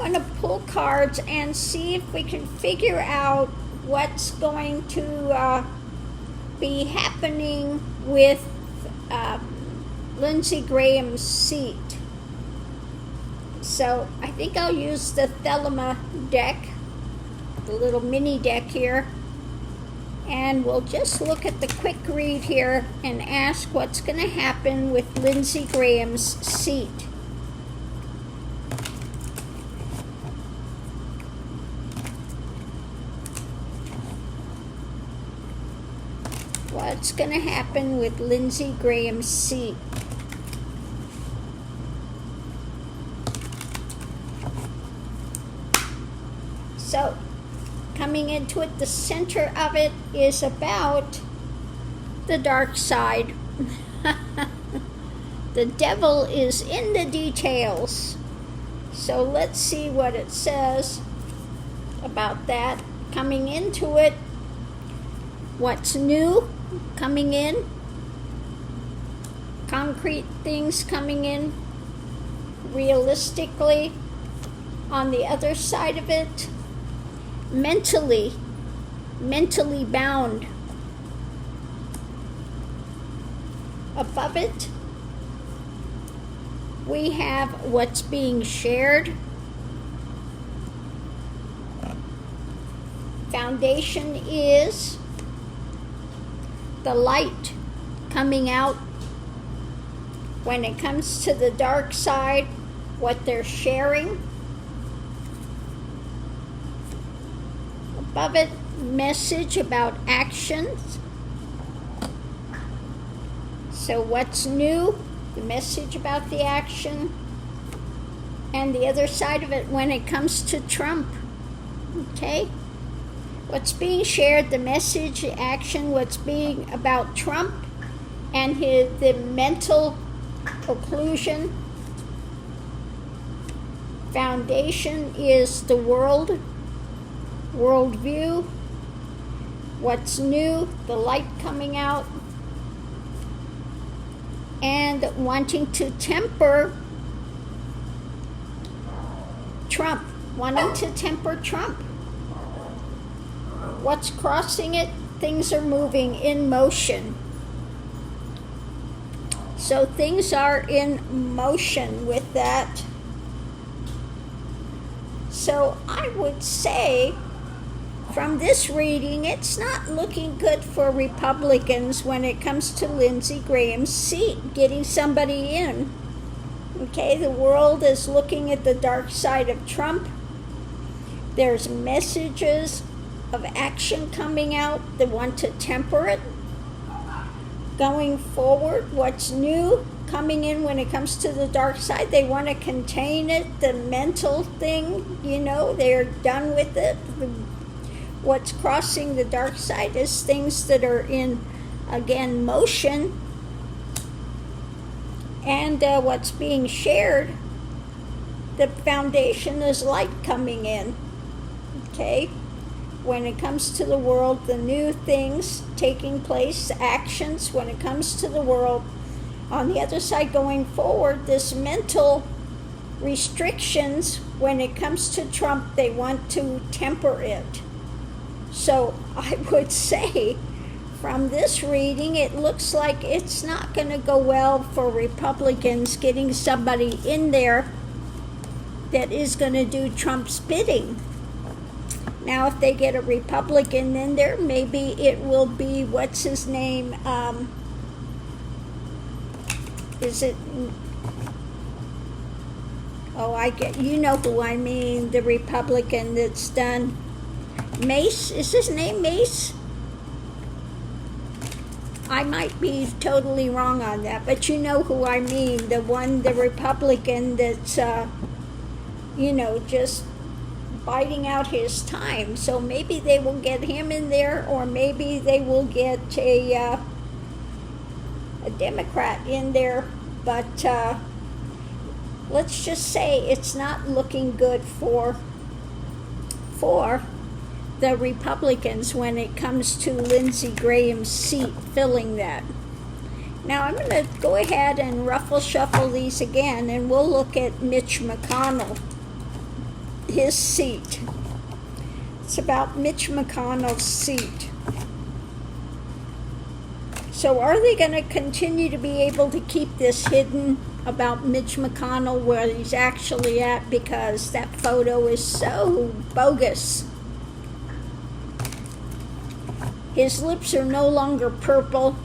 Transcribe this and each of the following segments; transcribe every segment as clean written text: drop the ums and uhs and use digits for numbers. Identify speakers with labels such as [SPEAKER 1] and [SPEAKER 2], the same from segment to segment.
[SPEAKER 1] want to pull cards and see if we can figure out what's going to be happening with Lindsey Graham's seat. So I think I'll use the Thelema deck, the little mini deck here, and we'll just look at the quick read here and ask what's going to happen with Lindsey Graham's seat. What's going to happen with Lindsey Graham's seat? So, coming into it, the center of it is about the dark side. The devil is in the details. So let's see what it says about that. Coming into it, what's new coming in, concrete things coming in, realistically. On the other side of it, mentally bound. Above it, we have what's being shared. Foundation is the light coming out. When it comes to the dark side, what they're sharing. Above it, message about actions. So what's new? The message about the action. And the other side of it, when it comes to Trump. Okay? What's being shared, the message, the action, what's being about Trump and the mental occlusion. Foundation is the worldview. What's new, the light coming out. And wanting to temper Trump. Wanting to temper Trump. What's crossing it? Things are moving in motion. So things are in motion with that. So I would say from this reading, it's not looking good for Republicans when it comes to Lindsey Graham's seat, getting somebody in. Okay, the world is looking at the dark side of Trump. There's messages of action coming out that want to temper it. Going forward, what's new coming in when it comes to the dark side? They want to contain it, the mental thing, they're done with it. What's crossing the dark side is things that are in, again, motion. And what's being shared, the foundation is light coming in. Okay? When it comes to the world, the new things taking place, actions, when it comes to the world. On the other side, going forward, this mental restrictions, when it comes to Trump, they want to temper it. So I would say, from this reading, it looks like it's not going to go well for Republicans getting somebody in there that is going to do Trump's bidding. Now, if they get a Republican in there, maybe it will be, what's his name? Is it? Oh, you know who I mean, the Republican that's done. Mace, is his name Mace? I might be totally wrong on that, but you know who I mean, the Republican that's, just biding out his time. So maybe they will get him in there, or maybe they will get a Democrat in there, but let's just say it's not looking good for the Republicans when it comes to Lindsey Graham's seat, filling that. Now I'm going to go ahead and shuffle these again, and we'll look at Mitch McConnell. his seat. It's about Mitch McConnell's seat. So are they going to continue to be able to keep this hidden about Mitch McConnell, where he's actually at, because that photo is so bogus? His lips are no longer purple.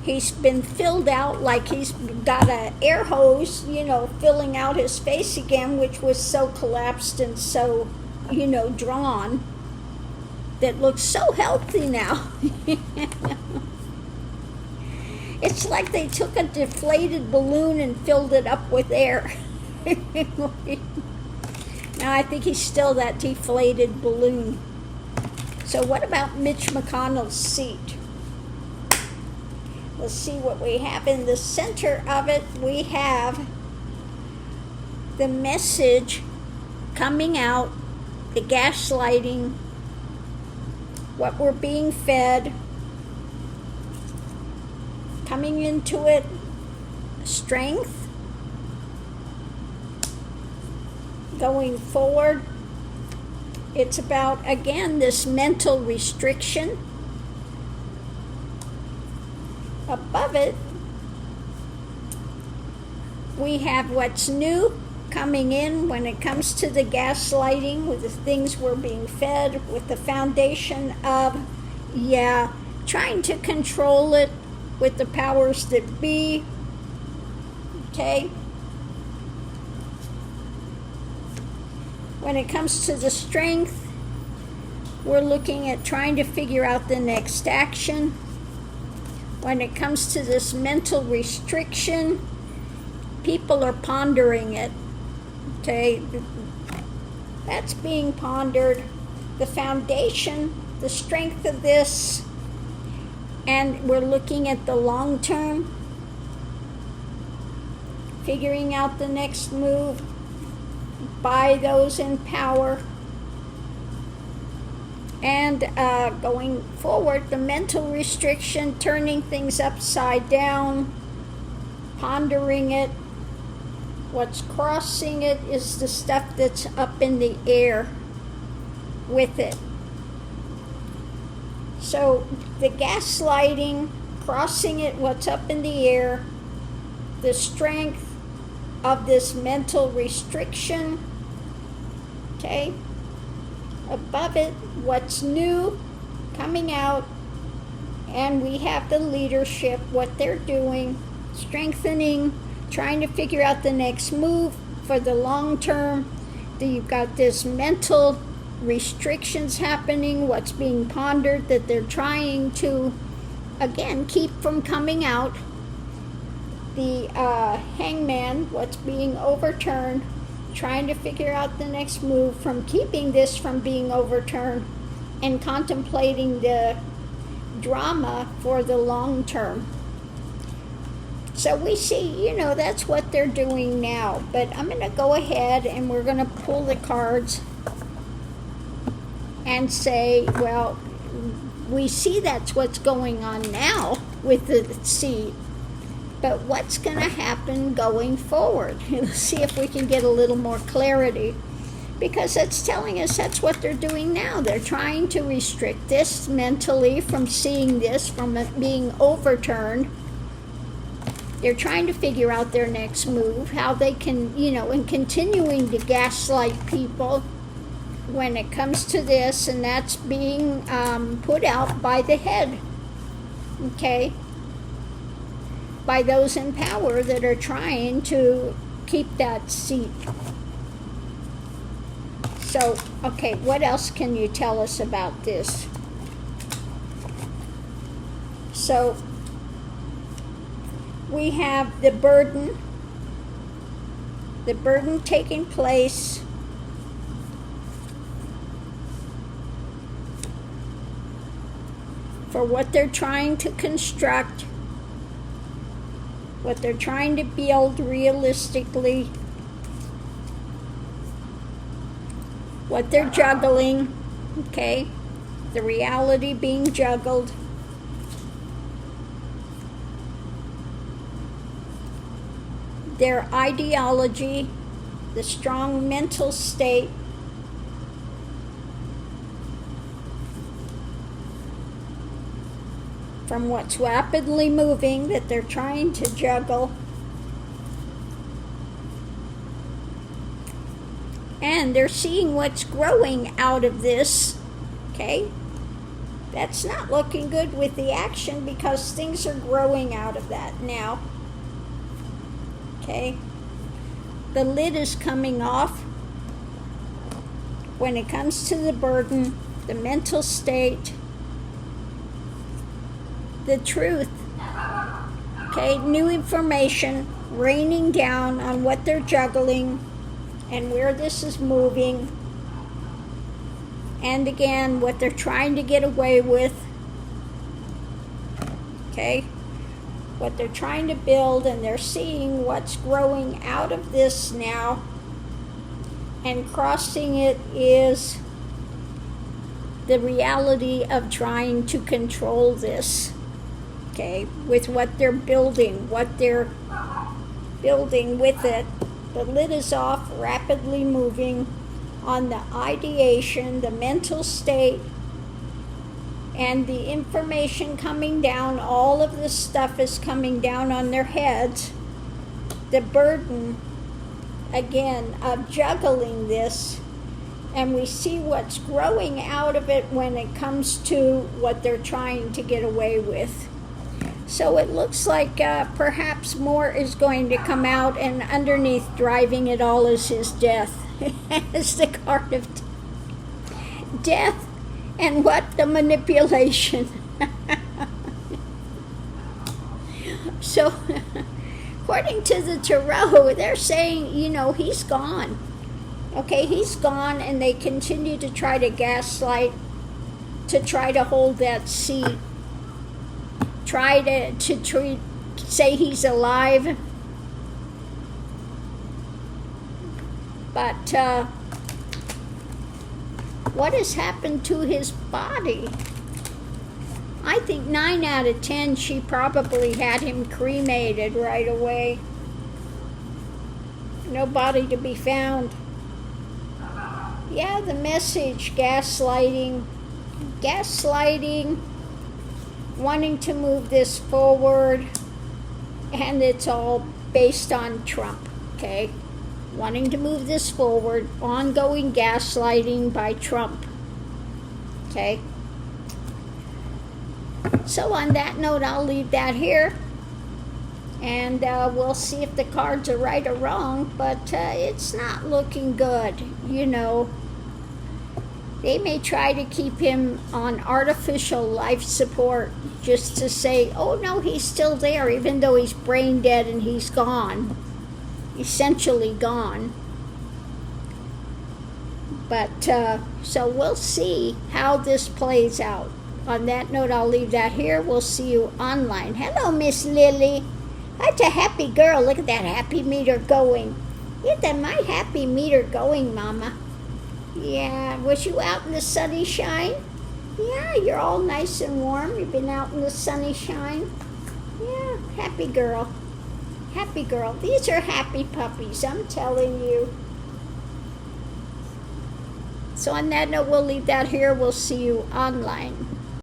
[SPEAKER 1] He's been filled out like he's got an air hose, filling out his face again, which was so collapsed and so, drawn, that looks so healthy now. It's like they took a deflated balloon and filled it up with air. Now I think he's still that deflated balloon. So what about Mitch McConnell's seat? Let's see what we have in the center of it. We have the message coming out, the gaslighting, what we're being fed, coming into it, strength, going forward. It's about, again, this mental restriction. Above it, we have what's new coming in when it comes to the gaslighting, with the things we're being fed, with the foundation of, trying to control it with the powers that be. Okay? When it comes to the strength, we're looking at trying to figure out the next action. When it comes to this mental restriction, people are pondering it. Okay? That's being pondered. The foundation, the strength of this, and we're looking at the long term, figuring out the next move by those in power, and going forward, the mental restriction, turning things upside down, pondering it. What's crossing it is the stuff that's up in the air with it. So the gaslighting, crossing it, what's up in the air, the strength of this mental restriction, okay? Above it, what's new, coming out, and we have the leadership, what they're doing, strengthening, trying to figure out the next move for the long term. You've got this mental restrictions happening, what's being pondered that they're trying to, again, keep from coming out. The hangman, what's being overturned, trying to figure out the next move from keeping this from being overturned, and contemplating the drama for the long term. So we see, that's what they're doing now. But I'm going to go ahead and we're going to pull the cards and say, well, we see that's what's going on now with the seed. But what's going to happen going forward? Let's see if we can get a little more clarity. Because it's telling us that's what they're doing now. They're trying to restrict this mentally from seeing this, from it being overturned. They're trying to figure out their next move, how they can, and continuing to gaslight people when it comes to this, and that's being put out by the head, okay? By those in power that are trying to keep that seat. So, okay, what else can you tell us about this? So, we have the burden taking place. For what they're trying to construct, what they're trying to build realistically, what they're juggling, okay? The reality being juggled. Their ideology the strong mental state, from what's rapidly moving that they're trying to juggle. And they're seeing what's growing out of this, okay? That's not looking good with the action because things are growing out of that now. Okay? The lid is coming off when it comes to the burden, the mental state, the truth. Okay? New information raining down on what they're juggling and where this is moving. And again, what they're trying to get away with. Okay? What they're trying to build, and they're seeing what's growing out of this now. And crossing it is the reality of trying to control this. Okay? With what they're building, with it. The lid is off, rapidly moving on the ideation, the mental state, and the information coming down. All of this stuff is coming down on their heads. The burden, again, of juggling this, and we see what's growing out of it when it comes to what they're trying to get away with. So it looks like perhaps more is going to come out, and underneath driving it all is his death. It's the card of death, and what? The manipulation. So, according to the tarot, they're saying, he's gone. Okay, he's gone, and they continue to try to gaslight, to try to hold that seat. Try to say he's alive, but what has happened to his body? I think 9 out of 10, she probably had him cremated right away. No body to be found. Yeah, the message, gaslighting, wanting to move this forward, and it's all based on Trump, okay? Wanting to move this forward, ongoing gaslighting by Trump, okay? So on that note, I'll leave that here, and we'll see if the cards are right or wrong, but it's not looking good, They may try to keep him on artificial life support just to say, oh no, he's still there, even though he's brain dead and he's gone, essentially gone. But, so we'll see how this plays out. On that note, I'll leave that here. We'll see you online. Hello, Miss Lily. That's a happy girl. Look at that happy meter going. Look at my happy meter going, Mama. Yeah, was you out in the sunny shine? Yeah, you're all nice and warm. You've been out in the sunny shine. Yeah, happy girl. Happy girl. These are happy puppies, I'm telling you. So on that note, we'll leave that here. We'll see you online.